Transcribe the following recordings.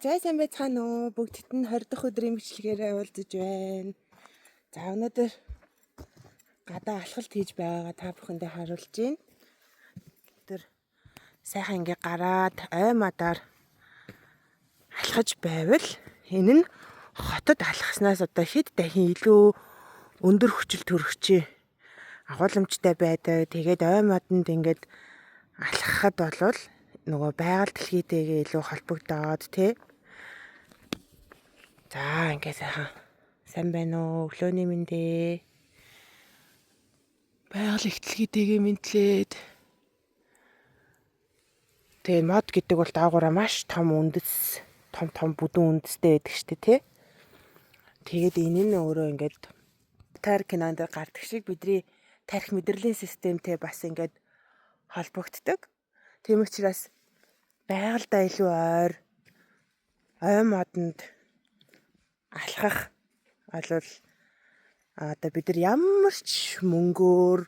За сайн байцгаана уу. Бүгдд нь 20 дахь өдрийн бичлэгээрээ уулзаж байна. За өнөөдөр гадаа алхалт хийж байгаагаа та бүхэндээ харуулж байна. Тэр сайхан ингээ гараад ой мадаар алхаж байвал энэ нь хотод алхаснаас одоо хэд дахин илүү өндөр хүчил төрөгчээ агуулмжтай байдаг. Тэгээд ой маданд ингээд алхахад болвол нөгөө байгаль дэлхийтэйгээ илүү холбогдоод тий. За ингээ сайн байна уу? Өглөөний мэндэ. Байгаль их дэлхийтэйгээ мэдлээд. Тэгээ мод гэдэг бол даагаараа маш том үндэс, том бүдүүн үндэстэй байдаг шүү дээ тий. Тэгээд энэ нь өөрөө ингээд тарих кинонд гардаг шиг бидний тарих мэдрэлийн системтэй бас ингээд холбогддог. Тийм учраас байгальдаа илүү ой модонд алхах болвол одоо бид нар ямар ч мөнгөөр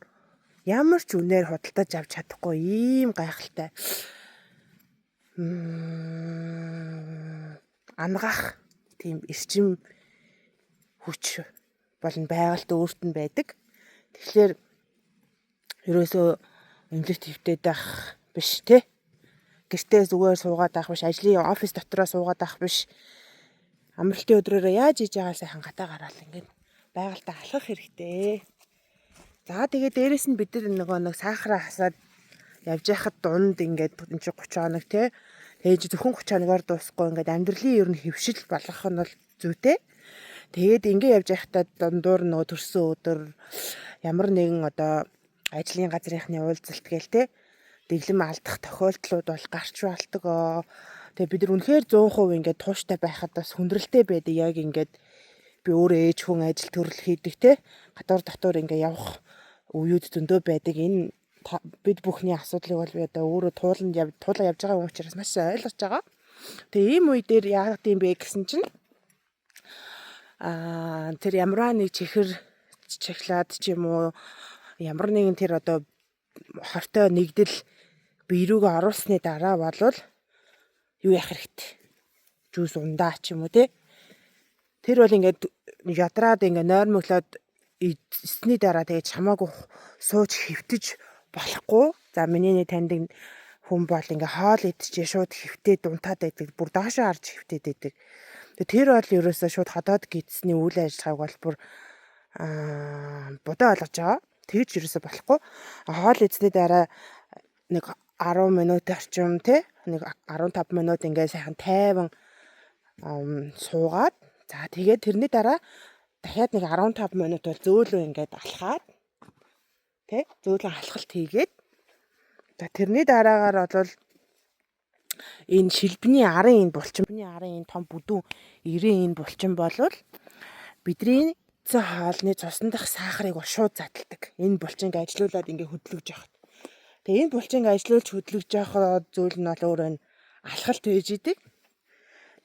ямар ч үнээр худалдаж авч чадахгүй ийм гайхалтай ангах тийм эрчим хүч болон байгальд өөрт нь байдаг. Тэгэхээр ерөөсөө эмнэлэгт хөвтөд байх биш те. Гэртээ зүгээр суугаад байх биш, ажлын офис дотроо суугаад байх биш. Амралтын өдрөөрөө яаж хийж байгаа сайхан гадаа гараал ингээд байгальтаа алхах хэрэгтэй. За тэгээ дээрэс нь бид нэг сахараа хасаад явж байхад дунд ингээд энэ чи 30 хоног те. Тэгэж зөвхөн 30 хоногоор дуусахгүй ингээд амьдралын ер нь хөвшил болгох нь бол зүйтэй. Тэгээд ингээд явж байхдаа дундуур нөгөө төрсөн өдөр ямар нэгэн одоо ажлын газрынхны уулзалт гээл те. Дэглэм алдах тохиолдлууд бол гарч болтгоо. Тэгээ бид нар үнэхээр 100% ингээд тууштай байхад бас хүндрэлтэй байдаг. Яг ингээд би өөрөө ээж хүн ажил төрөл хийдэг те. Гадуур дотор ингээд явах үеуд зөндөө байдаг. Энэ бид бүхний асуудлыг бол би одоо өөрөө туулан явж байгаа хүн учраас маш ойлгож байгаа. Тэгээ ийм үе дээр яагаад юм бэ гэсэн чинь тэр ямар нэг чихлаад ч юм уу ямар нэгэн тэр одоо хортой нэгдэл биерүүгээ оруулсны дараа болвол юу яах хэрэгтэй? Жүүс ундаа ч юм уу те. Тэр бол ингээд ядраад ингээд нойр мөглөөд эсний дараа тэгээд чамаагүй сууж хөвтөж болохгүй. За миний нэг таньдаг хүн бол ингээ хоол идчихээ шууд хөвтөөд унтаад байдаг. Бүр доошоо харж хөвтөөд байдаг. Тэр бол ерөөсөө шууд ходоод гидсний үйл ажиллагааг бол бүр бодоо ойлгож байгаа. Тэгж ерөөсөө болохгүй. Хоол идсний дараа нэг 10 минут орчим те нэг 15 минут ингээ сайхан тайван суугаад за тэгээд тэрний дараа дахиад нэг 15 минут бол зөөлөн ингээд алхаад тэ зөөлөн алхалт хийгээд за тэрний дараагаар бол энэ шилбэний арын энэ булчинбны арын энэ том бүдүүн ирэн энэ булчин болвол бидний цэцэн хоолны цусан дах сахарыг бол шууд задалдаг. Энэ булчинг ажилуулад ингээ хөдлөж явах. Тэгээ энэ булчинг ажилуулж хөдлөж явах зүйл нь бол өөрөө алхалт байж идэг.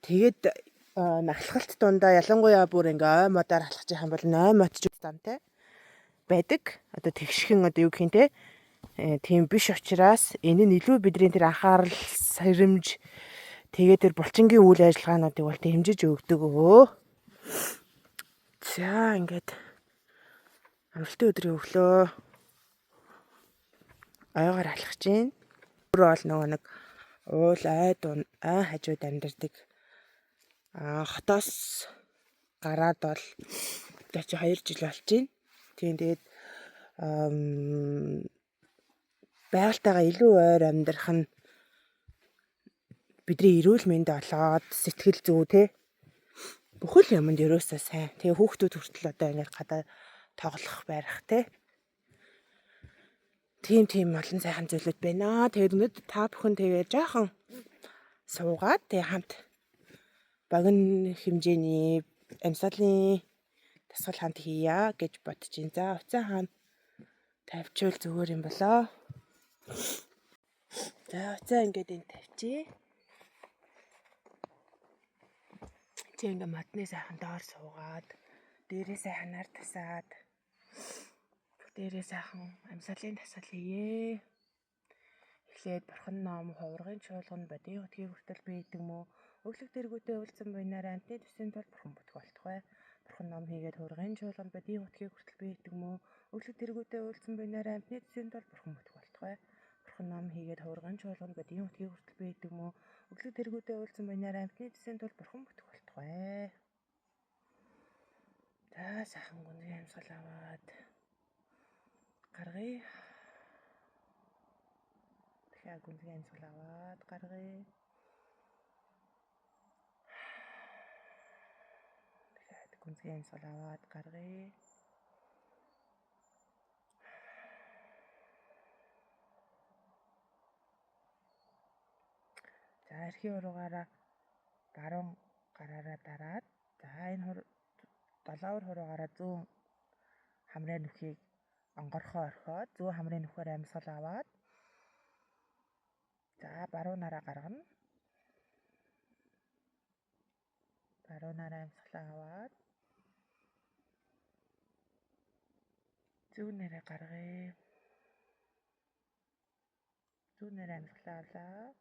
Тэгээд алхалт дундаа ялангуяа бүр ингээ ой модоор алхаж байгаа юм бол ой мод ч замтай байдаг. Одоо тэгшхэн одоо юу гэх юм те тийм биш учраас энэ нь илүү бидний тэр анхаарал сэрэмж тэгээд тэр булчингийн үйл ажиллагаануудыг бол дэмжиж өгдөг өө. За ингээд амралтын өдрийн өглөө ойгоор алхаж гин. Өөрөө бол нөгөө нэг уул ой хажууд амьдардаг. Хотоос гараад бол одоо чи 2 жил болж гин. Тийм тэгээд байгальтайгаа илүү ойр амьдрах нь бидний эрүүл мэнд олоод сэтгэл зүй те бүхэл юмд ерөөсөө сайн. Тэгээ хүүхдүүд хүртэл одоо ингээд гадаа тоглох байрах те. Тийм олон сайхан зүйлүүд байна. Тэгээд өнөөдөр та бүхэн тэгээ жоохон суугаад тэгээ хамт богино хэмжээний амьсгалын дасгал хамт хийя гэж бодож байна. За уцаа хаана тавьчвал зүгээр юм болоо. За уцаа ингээд энэ тавьчих. Чи ингээ модны сайхан доор суугаад дээрээ сайхан нар тасаад дээрээ сайхан амьсгалын дасгал хийе. Эхлээд бурхан ном, хуврагын чуулган, бодийн утгийн хүртэл бийдэг мө Өглөг тэргүүтээ уулзсан буйнаараа амтны төсвийн тул бурхан бүтэх болтох бай. Бурхан ном хийгээд хургын чуулганд бадийн утгийг хүртэл бийдэг мө. Өглөг тэргүүтээ уулзсан буйнаараа амтны төсвийн тул бурхан бүтэх болтох бай. Бурхан ном хийгээд хургын чуулганд бадийн утгийг хүртэл бийдэг мө. Өглөг тэргүүтээ уулзсан буйнаараа амтны төсвийн тул бурхан бүтэх болтох бай. За сайхан гүнзгий амьсгал аваад гаргая. Дахиад гүнзгий амьсгал аваад гаргая. Дахиад гүнзгий амьсгал аваад гаргая. За эрхийн уруугаараа баруун гараараа дараад за энэ долоовор хуруугаараа зүүн хамрын нүхийг онгорхоо орхиод зүүн хамрын нүхээр амьсгал аваад за баруунаараа гаргана. Баруунаараа амьсгалаа аваад зүүнээрээ гаргая. Зүүнээрээ амьсгалаа авлаа.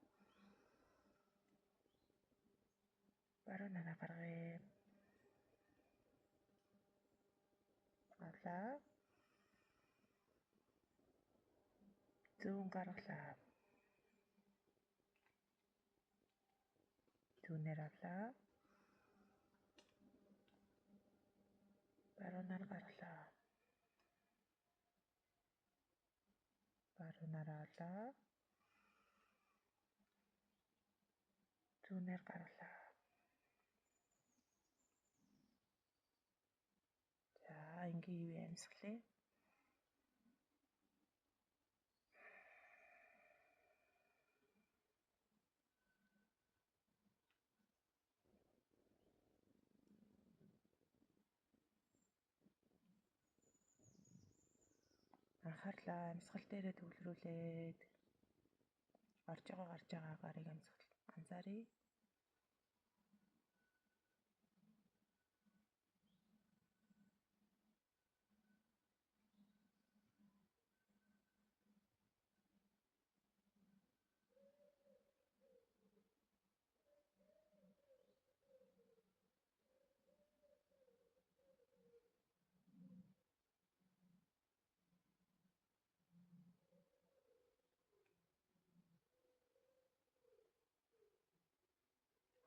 Баруунаараа гаргая. Авлаа. Зүүн гаргалаа. Зүүнээр авлаа. Баруунаар гаргалаа. Баруунаараа авлаа. Зүүнээр гаргалаа. За ингийн юу амьсгалээ. Анхаарлаа амьсгал дээрээ төвлөрүүлээд гарч байгаа агарыг амьсгал анзааръя.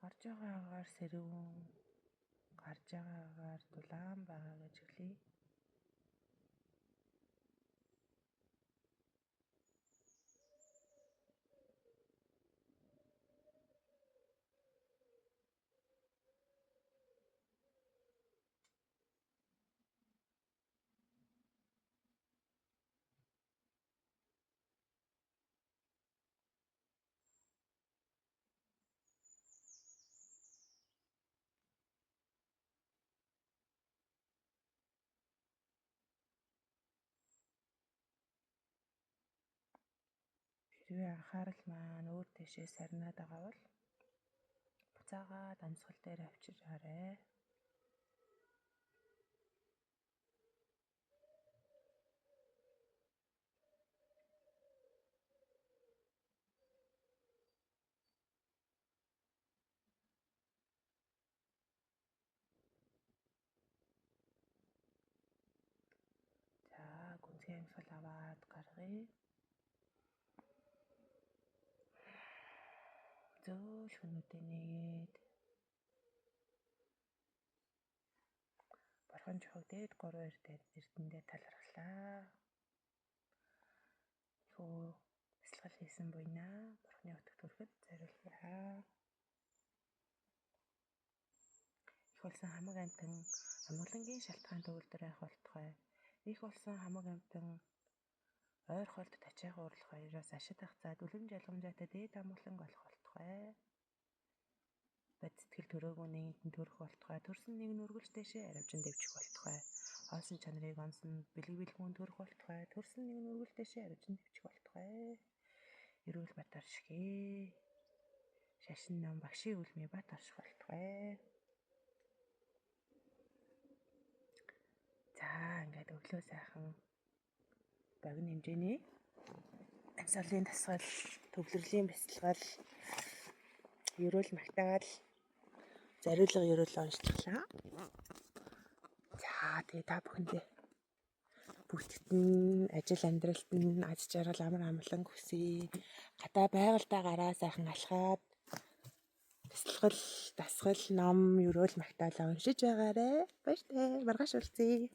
Гарч байгаа агаар сэрүүн, гарч байгаа агаар дулаан байгаа гэж хэлье. Хэрвээ анхаарал маань өөр дэшээ сарнаад байгаа бол буцаагаад амьсгал дээр авчираарай. За гүнзгий амьсгал аваад гаргая. Зөөл хүмүүдээ нээгээд борхон чухаг дээд 3 эрдэндээ талархлаа. Хөө бясалгал хийсэн буйнаа бурхны утгад хүрэхэд зориулъя. Их болсон хамаг амтан амгалангийн шалтгаан төвлөрөө авах болтугай. Их болсон хамаг амтан ойр холд тачаах уурлах хоёроос ашиг тагцаад үлэм жалгамжаатай дээд амгаланг болох болтугай. Бод сэтгэл төрөөгүй нэгэнтэн төрөх болтугай. Төрсөн нэг нь үргэлж дэшээ аравжин дэвчих болтугай. Хоосон чанарыг онсон бэлэг бэлгүүн төрөх болтугай. Төрсөн нэг нь үргэлж дэшээ аравжин дэвчих болтугай. Эрүүл бат оршихээ. Шашин нам багшийн үлмий бат орших болтугай. За ингээд өглөө сайхан богино хэмжээний амьсгалын дасгал, төвлөрлийн бясалгал ерөөл магтаал зариулга ерөөл уншчихлаа. За тэгээ та бүхэндээ бүгдд нь ажил амьдралд нь аз жаргал амар амгалан хүсье. Гадаа байгальтаа гараа сайхан алхаад бясалгал, дасгал, ном, ерөөл магтаалаа уншиж байгаарэ. Баяртай. Маргааш уулзъя.